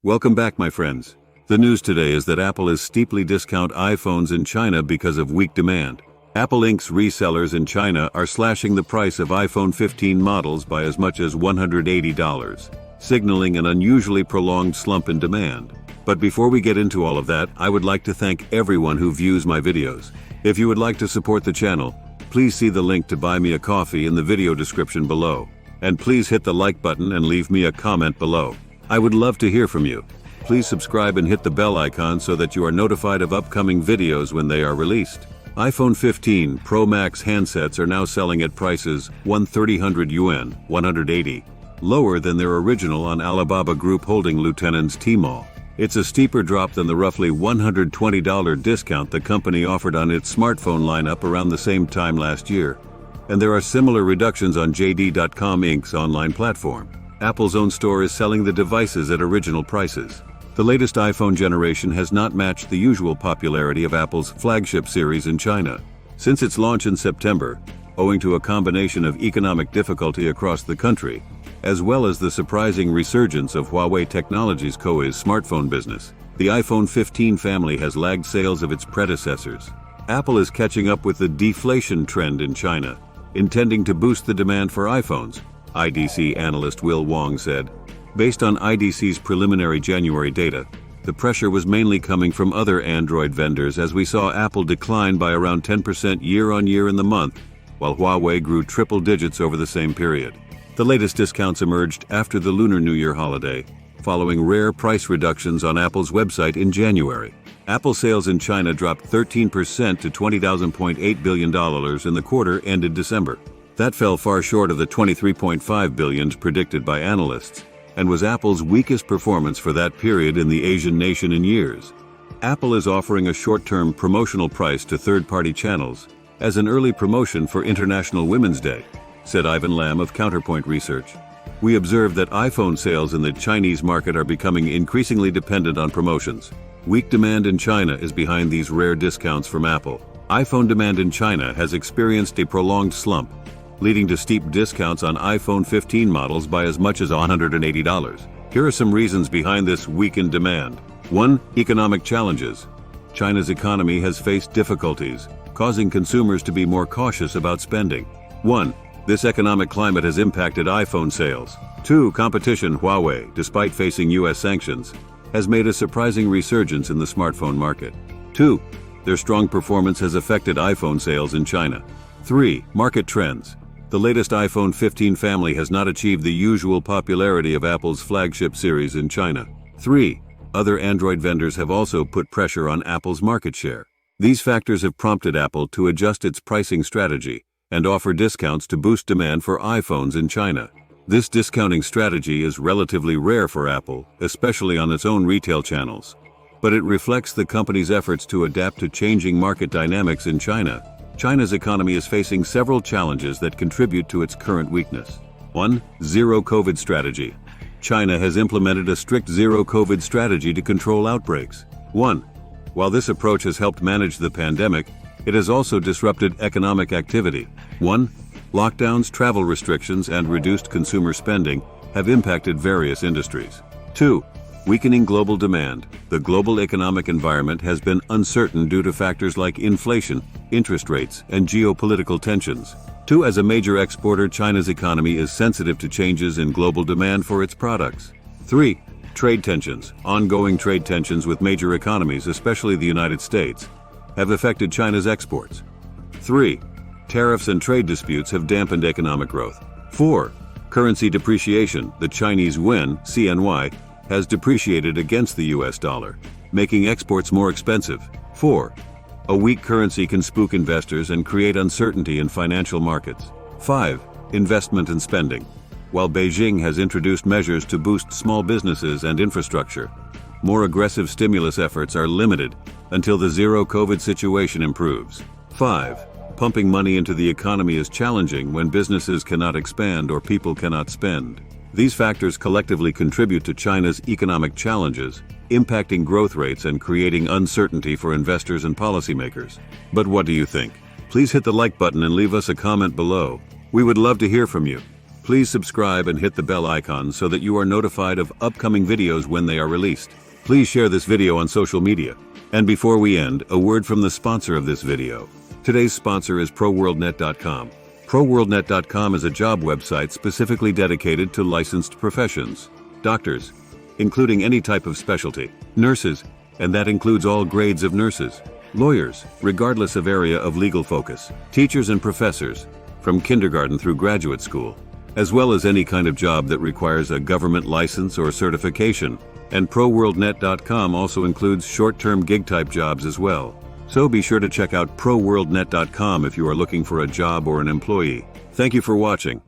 Welcome back, my friends. The news today is that Apple is steeply discount iPhones in China because of weak demand. Apple Inc.'s resellers in China are slashing the price of iPhone 15 models by as much as $180, signaling an unusually prolonged slump in demand. But before we get into all of that, I would like to thank everyone who views my videos. If you would like to support the channel, please see the link to buy me a coffee in the video description below. And please hit the like button and leave me a comment below. I would love to hear from you. Please subscribe and hit the bell icon so that you are notified of upcoming videos when they are released. iPhone 15 Pro Max handsets are now selling at prices 130 yuan, 180, lower than their original on Alibaba Group Holding Lieutenant's Tmall. It's a steeper drop than the roughly $120 discount the company offered on its smartphone lineup around the same time last year. And there are similar reductions on JD.com Inc.'s online platform. Apple's own store is selling the devices at original prices. The latest iPhone generation has not matched the usual popularity of Apple's flagship series in China. Since its launch in September, owing to a combination of economic difficulty across the country, as well as the surprising resurgence of Huawei Technologies Koei's smartphone business, the iPhone 15 family has lagged sales of its predecessors. Apple is catching up with the deflation trend in China, intending to boost the demand for iPhones, IDC analyst Will Wong said. Based on IDC's preliminary January data, the pressure was mainly coming from other Android vendors as we saw Apple decline by around 10% year-on-year in the month, while Huawei grew triple digits over the same period. The latest discounts emerged after the Lunar New Year holiday, following rare price reductions on Apple's website in January. Apple sales in China dropped 13% to $20.8 billion in the quarter ended December. That fell far short of the $23.5 billion predicted by analysts, and was Apple's weakest performance for that period in the Asian nation in years. Apple is offering a short-term promotional price to third-party channels as an early promotion for International Women's Day, said Ivan Lam of Counterpoint Research. We observe that iPhone sales in the Chinese market are becoming increasingly dependent on promotions. Weak demand in China is behind these rare discounts from Apple. iPhone demand in China has experienced a prolonged slump, leading to steep discounts on iPhone 15 models by as much as $180. Here are some reasons behind this weakened demand. 1. Economic challenges. China's economy has faced difficulties, causing consumers to be more cautious about spending. 1. This economic climate has impacted iPhone sales. 2. Competition. Huawei, despite facing U.S. sanctions, has made a surprising resurgence in the smartphone market. 2. Their strong performance has affected iPhone sales in China. 3. Market trends. The latest iPhone 15 family has not achieved the usual popularity of Apple's flagship series in China. 3. Other Android vendors have also put pressure on Apple's market share. These factors have prompted Apple to adjust its pricing strategy and offer discounts to boost demand for iPhones in China. This discounting strategy is relatively rare for Apple, especially on its own retail channels. But it reflects the company's efforts to adapt to changing market dynamics in China. China's economy is facing several challenges that contribute to its current weakness. 1. Zero-COVID strategy. China has implemented a strict zero-COVID strategy to control outbreaks. 1. While this approach has helped manage the pandemic, it has also disrupted economic activity. 1. Lockdowns, travel restrictions, and reduced consumer spending have impacted various industries. 2. Weakening global demand. The global economic environment has been uncertain due to factors like inflation, interest rates, and geopolitical tensions. 2. As a major exporter, China's economy is sensitive to changes in global demand for its products. 3. Trade tensions. Ongoing trade tensions with major economies, especially the United States, have affected China's exports. 3. Tariffs and trade disputes have dampened economic growth. 4. Currency depreciation. The Chinese yuan, CNY, has depreciated against the US dollar, making exports more expensive. 4. A weak currency can spook investors and create uncertainty in financial markets. 5. Investment and spending. While Beijing has introduced measures to boost small businesses and infrastructure, more aggressive stimulus efforts are limited until the zero-COVID situation improves. 5. Pumping money into the economy is challenging when businesses cannot expand or people cannot spend. These factors collectively contribute to China's economic challenges, impacting growth rates and creating uncertainty for investors and policymakers. But what do you think? Please hit the like button and leave us a comment below. We would love to hear from you. Please subscribe and hit the bell icon so that you are notified of upcoming videos when they are released. Please share this video on social media. And before we end, a word from the sponsor of this video. Today's sponsor is ProWorldNet.com. ProWorldNet.com is a job website specifically dedicated to licensed professions. Doctors, including any type of specialty. Nurses, and that includes all grades of nurses. Lawyers, regardless of area of legal focus. Teachers and professors, from kindergarten through graduate school, as well as any kind of job that requires a government license or certification. And ProWorldNet.com also includes short-term gig-type jobs as well. So be sure to check out ProWorldNet.com if you are looking for a job or an employee. Thank you for watching.